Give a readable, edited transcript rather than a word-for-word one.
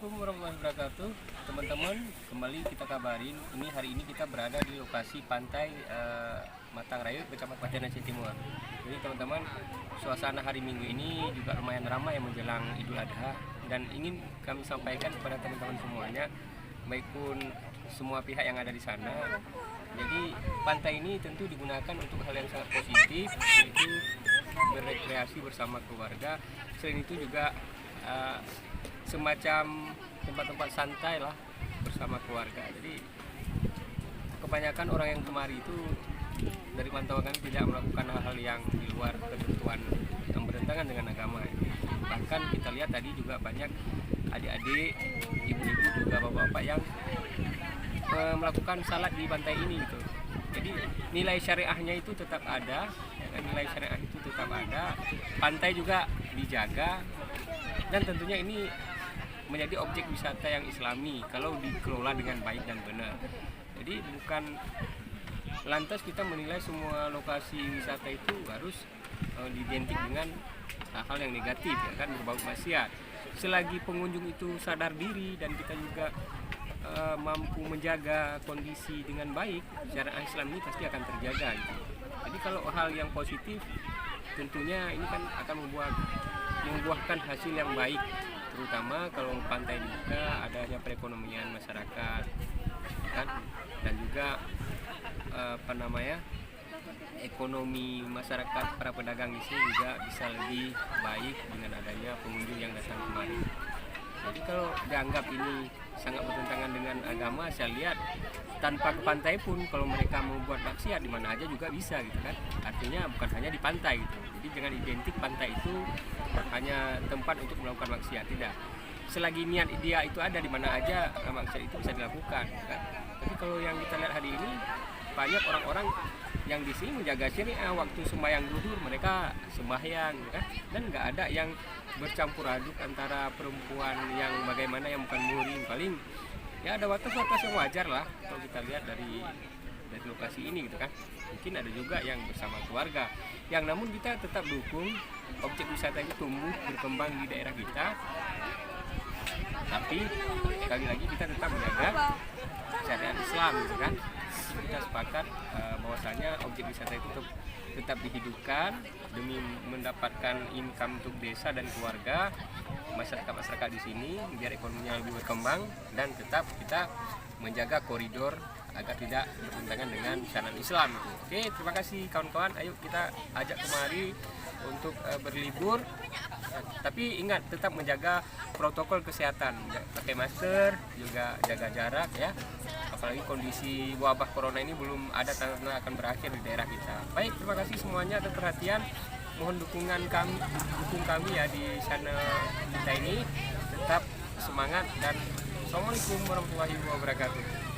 Assalamualaikum warahmatullahi wabarakatuh. Teman-teman, kembali kita kabarin. Hari ini kita berada di lokasi pantai Matang Rayut, Kecamatan Aceh Timur. Jadi teman-teman, suasana hari Minggu ini juga lumayan ramai menjelang Idul Adha, dan ingin kami sampaikan kepada teman-teman semuanya, baik pun semua pihak yang ada di sana. Jadi pantai ini tentu digunakan untuk hal yang sangat positif, yaitu berrekreasi bersama keluarga. Selain itu juga semacam tempat-tempat santai lah bersama keluarga. Jadi kebanyakan orang yang kemari itu dari pantauan kami tidak melakukan hal-hal yang di luar ketentuan yang bertentangan dengan agama. Bahkan kita lihat tadi juga banyak adik-adik, ibu-ibu juga bapak-bapak yang melakukan salat di pantai ini gitu. Jadi nilai syariahnya itu tetap ada, nilai syariah itu tetap ada. Pantai juga dijaga, dan tentunya ini menjadi objek wisata yang islami kalau dikelola dengan baik dan benar. Jadi bukan lantas kita menilai semua lokasi wisata itu harus diidentik dengan hal-hal yang negatif, ya kan, berbau maksiat. Selagi pengunjung itu sadar diri dan kita juga mampu menjaga kondisi dengan baik, syariat Islam ini pasti akan terjaga gitu. Jadi kalau hal yang positif, tentunya ini kan akan membuahkan hasil yang baik, terutama kalau pantai dibuka, adanya perekonomian masyarakat kan, dan juga ekonomi masyarakat para pedagang di sini juga bisa lebih baik dengan adanya pengunjung yang datang kemari. Jadi kalau dianggap ini sangat bertentangan dengan agama, saya lihat tanpa ke pantai pun kalau mereka mau buat maksiat di mana aja juga bisa gitu kan. Artinya bukan hanya di pantai gitu. Jadi jangan identik pantai itu hanya tempat untuk melakukan maksiat, tidak. Selagi niat dia itu ada, di mana aja maksiat itu bisa dilakukan kan. Tapi kalau yang kita lihat hari ini, banyak orang-orang yang di sini menjaga syariah. Waktu sembahyang zuhur mereka sembahyang kan, dan nggak ada yang bercampur aduk antara perempuan yang bagaimana yang bukan muhrim. Paling ya ada batas-batas yang wajar lah kalau kita lihat dari lokasi ini gitu kan. Mungkin ada juga yang bersama keluarga, yang namun kita tetap dukung objek wisata ini tumbuh berkembang di daerah kita. Tapi sekali lagi kita tetap menjaga syariat Islam gitu kan. Kita sepakat bahwasanya objek wisata itu tetap dihidupkan demi mendapatkan income untuk desa dan keluarga masyarakat di sini, biar ekonominya lebih berkembang, dan tetap kita menjaga koridor agar tidak bertentangan dengan syariat Islam. Oke, terima kasih kawan-kawan. Ayo kita ajak kemari untuk berlibur, tapi ingat tetap menjaga protokol kesehatan, pakai masker, juga jaga jarak ya. Apalagi kondisi wabah corona ini belum ada tanda-tanda akan berakhir di daerah kita. Baik, terima kasih semuanya atas perhatian. Mohon dukung kami ya di channel kita ini. Tetap semangat, dan Assalamualaikum warahmatullahi wabarakatuh.